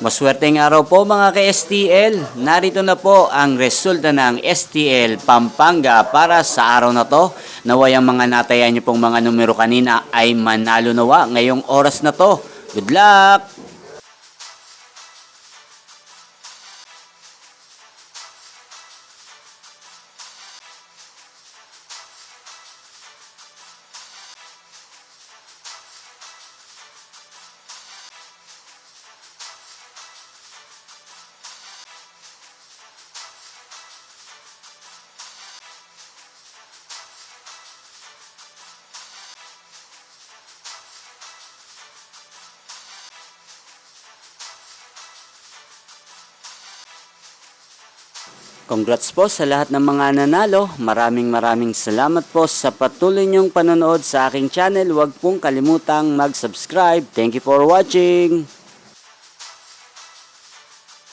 Maswerteng araw po mga ka-STL. Narito na po ang resulta ng STL Pampanga para sa araw na to. Naway ang mga natayan niyo pong mga numero kanina ay manalo nawa ngayong oras na to. Good luck! Congrats po sa lahat ng mga nanalo. Maraming salamat po sa patuloy niyong panonood sa aking channel. Huwag pong kalimutang mag-subscribe. Thank you for watching.